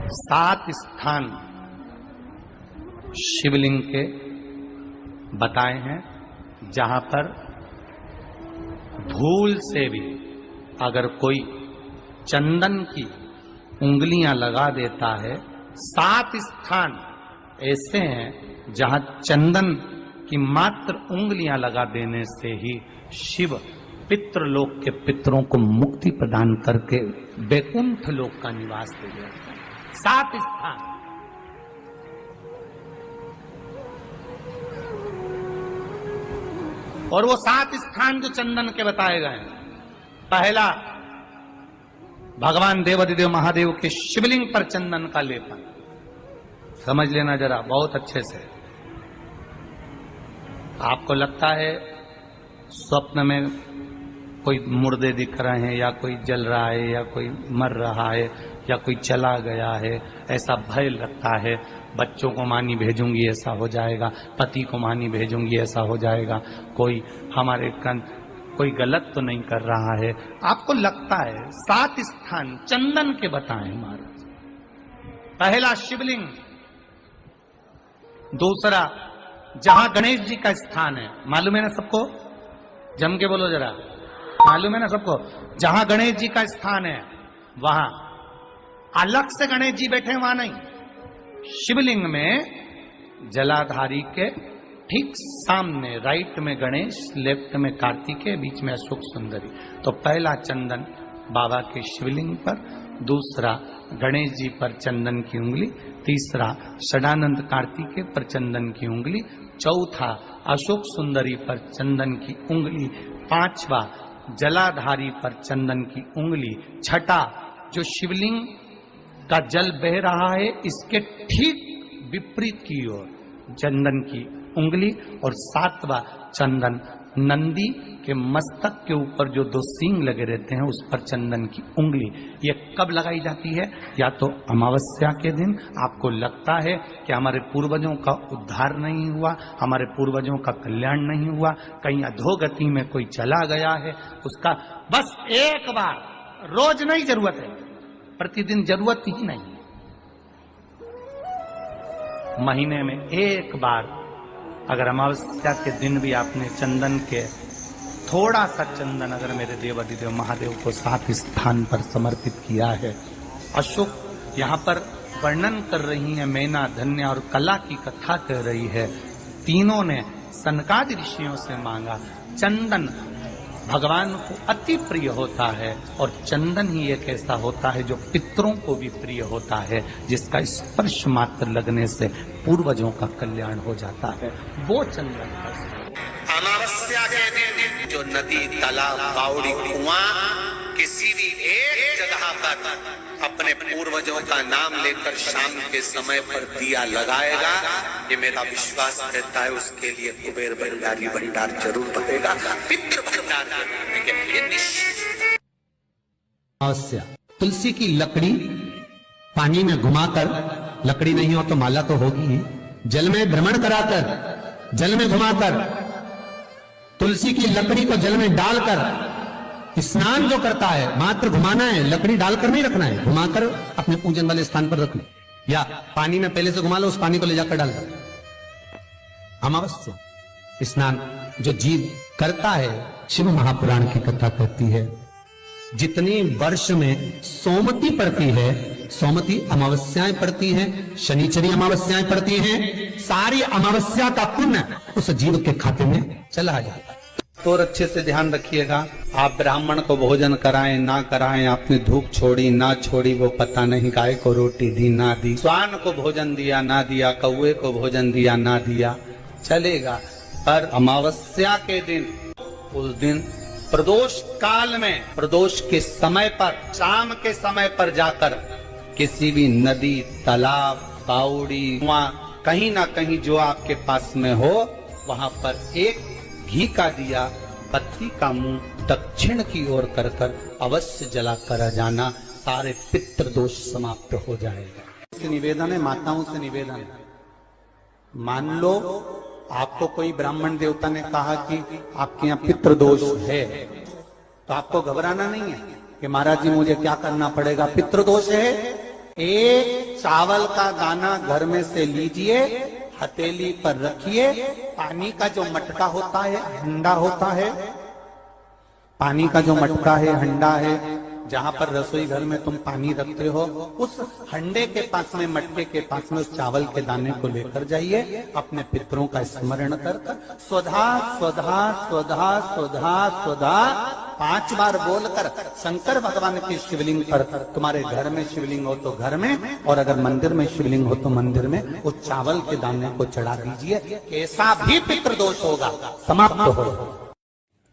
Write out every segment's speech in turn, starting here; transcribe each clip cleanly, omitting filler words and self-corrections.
7 स्थान शिवलिंग के बताए हैं जहां पर भूल से भी अगर कोई चंदन की उंगलियां लगा देता है। 7 स्थान ऐसे हैं जहां चंदन की मात्र उंगलियां लगा देने से ही शिव पितृलोक के पितरों को मुक्ति प्रदान करके वैकुंठ लोक का निवास दे देते हैं। 7 स्थान। और वो 7 स्थान जो चंदन के बताए गए हैं, पहला भगवान देवाधिदेव महादेव के शिवलिंग पर चंदन का लेपन। समझ लेना जरा बहुत अच्छे से। आपको लगता है स्वप्न में कोई मुर्दे दिख रहे हैं या कोई जल रहा है या कोई मर रहा है या कोई चला गया है, ऐसा भय लगता है। बच्चों को मानी भेजूंगी ऐसा हो जाएगा, पति को मानी भेजूंगी ऐसा हो जाएगा, कोई हमारे कोई गलत तो नहीं कर रहा है, आपको लगता है। 7 स्थान चंदन के बताएं महाराज। पहला शिवलिंग, दूसरा जहां गणेश जी का स्थान है, मालूम है ना सबको? जम के बोलो जरा, मालूम है ना सबको? जहां गणेश जी का स्थान है वहां अलग से गणेश जी बैठे, वहां नहीं। शिवलिंग में जलाधारी के ठीक सामने राइट में गणेश, लेफ्ट में कार्तिकेय, बीच में अशोक सुंदरी। तो पहला चंदन बाबा के शिवलिंग पर, दूसरा गणेश जी पर चंदन की उंगली, तीसरा षडानंद कार्तिकेय पर चंदन की उंगली, चौथा अशोक सुंदरी पर चंदन की उंगली, पांचवा जलाधारी पर चंदन की उंगली, छठा जो शिवलिंग का जल बह रहा है इसके ठीक विपरीत की ओर चंदन की उंगली, और 7वां चंदन नंदी के मस्तक के ऊपर जो 2 सींग लगे रहते हैं उस पर चंदन की उंगली। ये कब लगाई जाती है? या तो अमावस्या के दिन। आपको लगता है कि हमारे पूर्वजों का उद्धार नहीं हुआ, हमारे पूर्वजों का कल्याण नहीं हुआ, कहीं अधोगति में कोई चला गया है, उसका बस एक बार, रोज नहीं जरूरत है, प्रतिदिन जरूरत ही नहीं, महीने में एक बार अगर अमावस्या के दिन भी आपने चंदन के थोड़ा सा चंदन अगर मेरे देवाधिदेव महादेव को 7 स्थान पर समर्पित किया है। अशोक यहाँ पर वर्णन कर रही है, मैना, धन्य और कला की कथा कह रही है। तीनों ने सनकादि ऋषियों से मांगा। चंदन भगवान को अति प्रिय होता है और चंदन ही एक ऐसा होता है जो पितरों को भी प्रिय होता है, जिसका स्पर्श मात्र लगने से पूर्वजों का कल्याण हो जाता है, वो चंदन। अमावस्या के दिन जो नदी, तालाब, बावड़ी, कुआं किसी भी एक जगह पर अपने पूर्वजों का नाम लेकर शाम के समय पर दिया लगाएगा, ये मेरा विश्वास रहता है, उसके लिए कुबेर भंडारी भंडार जरूर बनेगा, पितृ भंडार अवश्य। तुलसी की लकड़ी पानी में घुमाकर, लकड़ी नहीं हो तो माला तो होगी ही, जल में भ्रमण कराकर, जल में घुमाकर, तुलसी की लकड़ी को जल में डालकर स्नान जो करता है, मात्र घुमाना है, लकड़ी डालकर नहीं रखना है, घुमाकर अपने पूजन वाले स्थान पर रखना, या पानी में पहले से घुमा लो, उस पानी को ले जाकर डाल दो। अमावस्या स्नान जो जीव करता है, शिव महापुराण की कथा कहती है, जितनी वर्ष में सोमती पड़ती है, सोमती अमावस्याएं पड़ती हैं, शनिचरी अमावस्याएं पड़ती हैं, सारी अमावस्या का पुण्य उस जीव के खाते में चला जाता है। तो अच्छे से ध्यान रखिएगा, आप ब्राह्मण को भोजन कराएं ना कराएं, आपने धूप छोड़ी ना छोड़ी वो पता नहीं, गाय को रोटी दी ना दी, स्वान को भोजन दिया ना दिया, कौवे को भोजन दिया ना दिया, चलेगा। पर अमावस्या के दिन, उस दिन प्रदोष काल में, प्रदोष के समय पर, शाम के समय पर जाकर किसी भी नदी, तालाब, बावड़ी, कुआं, कहीं ना कहीं जो आपके पास में हो, वहां पर एक घी का दिया, पत्ती का मुंह दक्षिण की ओर कर अवश्य जला कर जाना, सारे पितृ दोष समाप्त हो जाएगा। निवेदन है, माताओं से निवेदन है, मान लो आपको कोई ब्राह्मण देवता ने कहा कि आपके यहाँ पितृदोष है, तो आपको घबराना नहीं है कि महाराज जी मुझे क्या करना पड़ेगा, पितृदोष है एक चावल का दाना घर में से लीजिए, हथेली पर रखिए, पानी का जो मटका होता है, हंडा होता है, पानी का जो मटका है, हंडा है, जहां पर रसोई घर में तुम पानी रखते हो, उस हंडे के पास में, मटके के पास में उस चावल के दाने को लेकर जाइए, अपने पितरों का स्मरण कर स्वधा स्वधा स्वधा स्वधा स्वधा 5 बार बोलकर शंकर भगवान की शिवलिंग पर, तुम्हारे घर में शिवलिंग हो तो घर में, और अगर मंदिर में शिवलिंग हो तो मंदिर में, उस चावल के दाने को चढ़ा दीजिए। कैसा भी पितृदोष होगा समाप्त हो।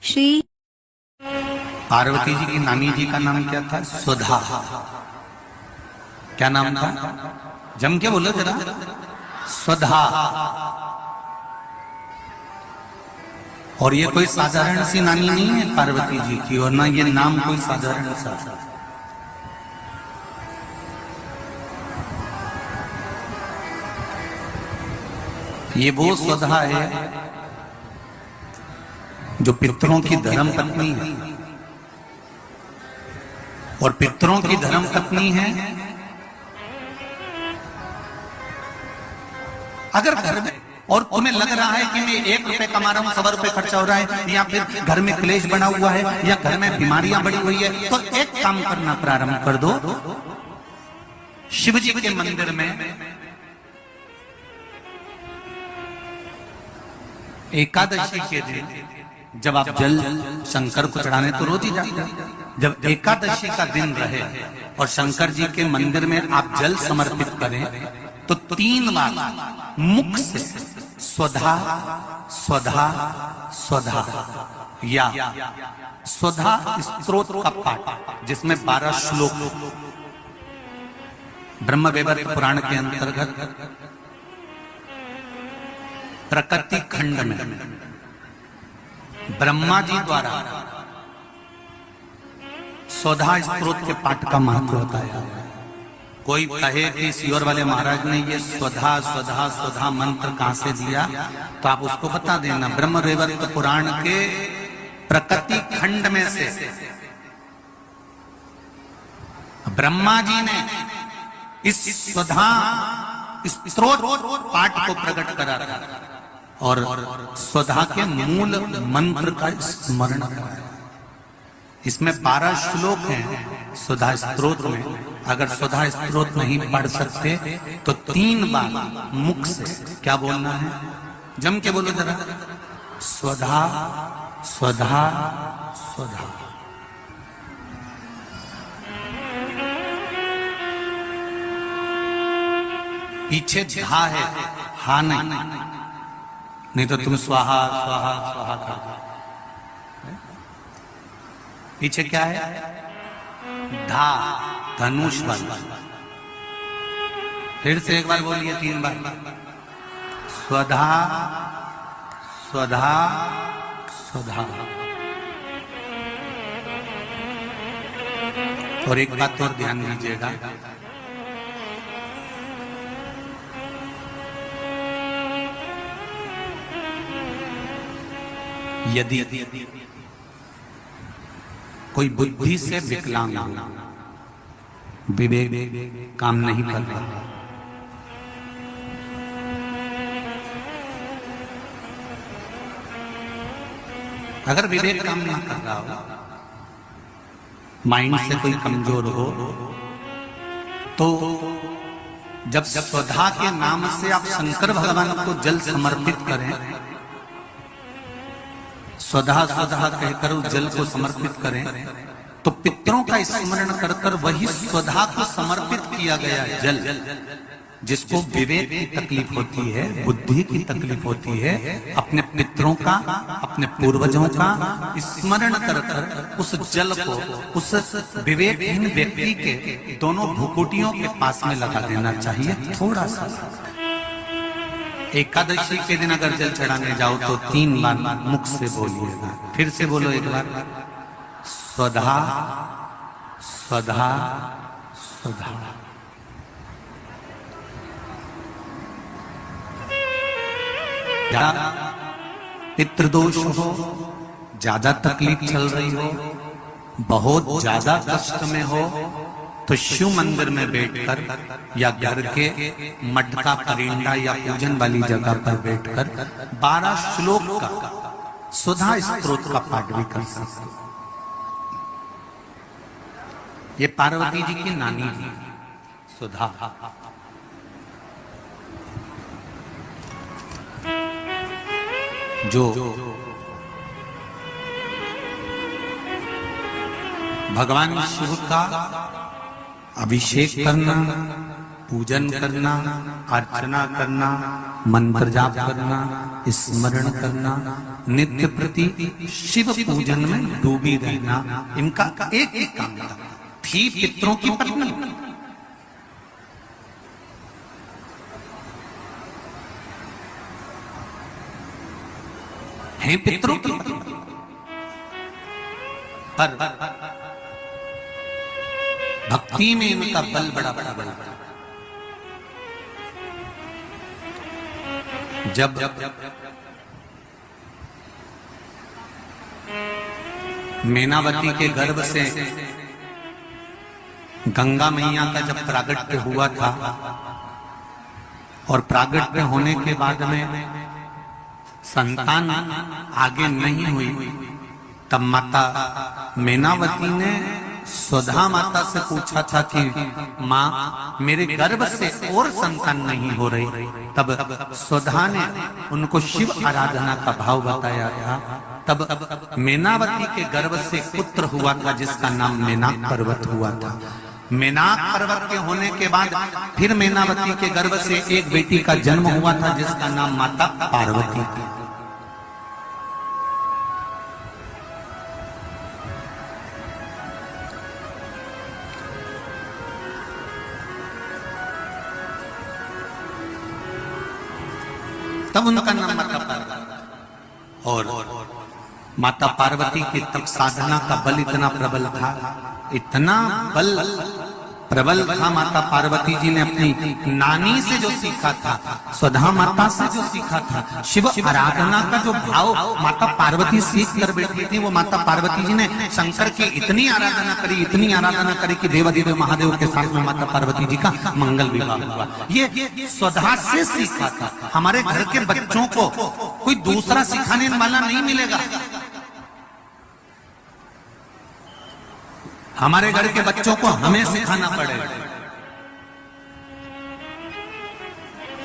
श्री पार्वती जी की नानी जी का नाम क्या था? स्वधा। क्या नाम था? जम के बोलो जरा। स्वधा। और ये कोई साधारण सी नानी नहीं है पार्वती जी की, और ना ये नाम कोई साधारण सा। ये वो स्वधा है जो पितरों की धर्म पत्नी है, और पितरों की धर्म पत्नी है। अगर घर में, और तुम्हें लग रहा है कि मैं 1 रुपए कमा रहा हूं, 100 रुपए खर्चा हो रहा है, या फिर घर में क्लेश बना हुआ है, या घर में बीमारियां बढ़ी हुई है, तो एक काम करना प्रारंभ कर दो। शिव जी के मंदिर में एकादशी के दिन जब आप जल शंकर को चढ़ाने तो रोज ही जाते हैं, जब एकादशी का दिन रहे और शंकर जी के मंदिर में आप जल समर्पित करें, तो 3 बार मुख से स्वधा स्वधा स्वधा या स्वधा स्तोत्र का पाठ, जिसमें 12 श्लोक ब्रह्म वैवर्त पुराण के अंतर्गत प्रकृति खंड में ब्रह्मा जी द्वारा स्वधा स्तोत्र के पाठ का महत्व बताया। कोई कहे कि सियोर वाले महाराज ने ये स्वधा स्वधा स्वधा मंत्र कहां से दिया, तो आप उसको बता देना। ब्रह्म वैवर्त पुराण के प्रकृति खंड में से ब्रह्मा जी ने इस स्वधा स्तोत्र पाठ को प्रकट करा था, और स्वधा के मूल मंत्र का स्मरण कराया। इसमें 12 श्लोक हैं स्वधा स्तोत्र में। अगर स्वधा स्तोत्र नहीं पढ़ सकते तो 3 बार मुख से क्या बोलना है? जम के बोलो जरा। स्वधा स्वधा स्वधा। पीछे धा है, हा नहीं तो तुम स्वाहा स्वाहा स्वाहा कर दो। पीछे क्या है? धा, धनुष वाला। फिर से एक बार बोलिए 3 बार। स्वधा स्वधा स्वधा। और एक बात और ध्यान दीजिएगा, यदि कोई बुद्धि से विकलांग हो, विवेक काम नहीं कर रहा, अगर विवेक काम नहीं कर रहा हो, माइंड से कोई कमजोर हो, तो जब स्वधा के नाम से आप शंकर भगवान को जल समर्पित करें, स्वधा स्वधा कहकर उस जल को समर्पित करें, तो पितरों का स्मरण कर कर वही स्वधा को समर्पित किया गया जल, जिसको विवेक की तकलीफ होती है, बुद्धि की तकलीफ होती है, अपने पितरों का, अपने पूर्वजों का स्मरण कर कर उस जल को उस विवेकहीन व्यक्ति के दोनों भुकुटियों के पास में लगा देना चाहिए। थोड़ा सा एकादशी के दिन अगर जल चढ़ाने जाओ तो 3 बार मुख से बोलिएगा। फिर से बोलो एक बार। स्वधा स्वधा स्वधा। पितृदोष हो, ज्यादा तकलीफ चल रही हो, बहुत ज्यादा कष्ट में हो, तो शिव मंदिर में बैठकर या घर के मटका परिंदा या पूजन वाली जगह पर बैठकर 12 श्लोक का सुधा स्तोत्र का पाठ भी कर सकते। ये पार्वती जी की नानी जी सुधा, जो भगवान शिव का अभिषेक करना, पूजन करना, अर्चना करना, मंत्र जाप करना, स्मरण करना, नित्य प्रति शिव पूजन में डूबी रहना, इनका एक ही काम था। थी पितरों की पत्नी, हैं पितरों की पत्नी, पर भक्ति में इनका बल बड़ा बल। जब मैनावती के गर्भ से गंगा मैया का जब प्रागट्य हुआ था और प्रागट्य होने के बाद में संतान आगे नहीं हुई, तब माता मैनावती ने सुधा माता से पूछा था कि माँ मेरे गर्भ से और संतान नहीं हो रही। तब सुधा ने उनको शिव आराधना का भाव बताया था। तब मैनावती के गर्भ से पुत्र हुआ था जिसका नाम मैनाक पर्वत हुआ था। मैनाक पर्वत के होने के बाद फिर मैनावती के गर्भ से एक बेटी का जन्म हुआ था जिसका नाम माता पार्वती थी। तब उनका नाम माता पार्वती। और माता पार्वती की तब साधना का बल इतना प्रबल था, इतना बल प्रबल था। माता पार्वती जी ने अपनी नानी से जो सीखा था, सुधा माता से जो सीखा था, शिव आराधना का जो भाव माता पार्वती सीख कर बैठी थी, वो माता पार्वती जी ने शंकर की इतनी आराधना करी, इतनी आराधना करी कि देवाधिदेव महादेव के साथ में माता पार्वती जी का मंगल विवाह हुआ। ये सुधा से सीखा था। हमारे घर के बच्चों को कोई दूसरा सिखाने वाला नहीं मिलेगा। हमारे घर के बच्चों को हमें सिखाना पड़ेगा।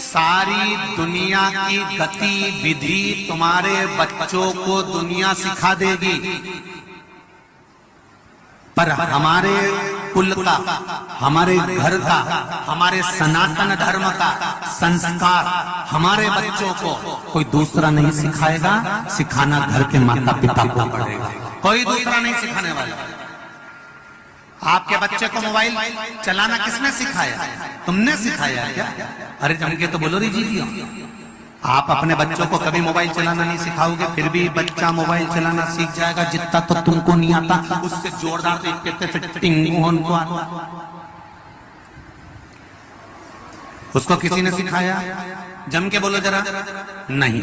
सारी दुनिया की गति विधि तुम्हारे बच्चों को दुनिया सिखा देगी, पर हमारे कुल का, हमारे घर का, हमारे सनातन धर्म का संस्कार हमारे बच्चों को कोई दूसरा नहीं सिखाएगा। सिखाना घर के माता पिता को पड़ेगा, कोई दूसरा नहीं सिखाने वाला। आपके बच्चे को मोबाइल चलाना किसने सिखाया? तुमने सिखाया क्या? अरे जम के तो बोलो री जी। आप अपने बच्चों को कभी मोबाइल चलाना नहीं सिखाओगे, फिर भी बच्चा मोबाइल चलाना सीख जाएगा। जितना तो तुमको नहीं आता उससे जोरदार उसको किसी ने सिखाया? जम के बोलो जरा। नहीं,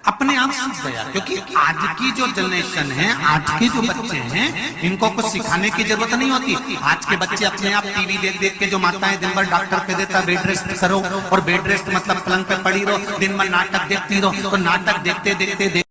अपने आप सीख गया। क्योंकि आज की जो जनरेशन है, आज के जो बच्चे हैं, इनको कुछ सिखाने की जरूरत नहीं होती। आज के बच्चे अपने आप टीवी देख देख के, जो माताएं दिन भर डॉक्टर कह देता है बेड रेस्ट करो, और बेड रेस्ट मतलब पलंग पे पड़ी रहो, दिन भर नाटक देखती रहो, तो नाटक देखते देखते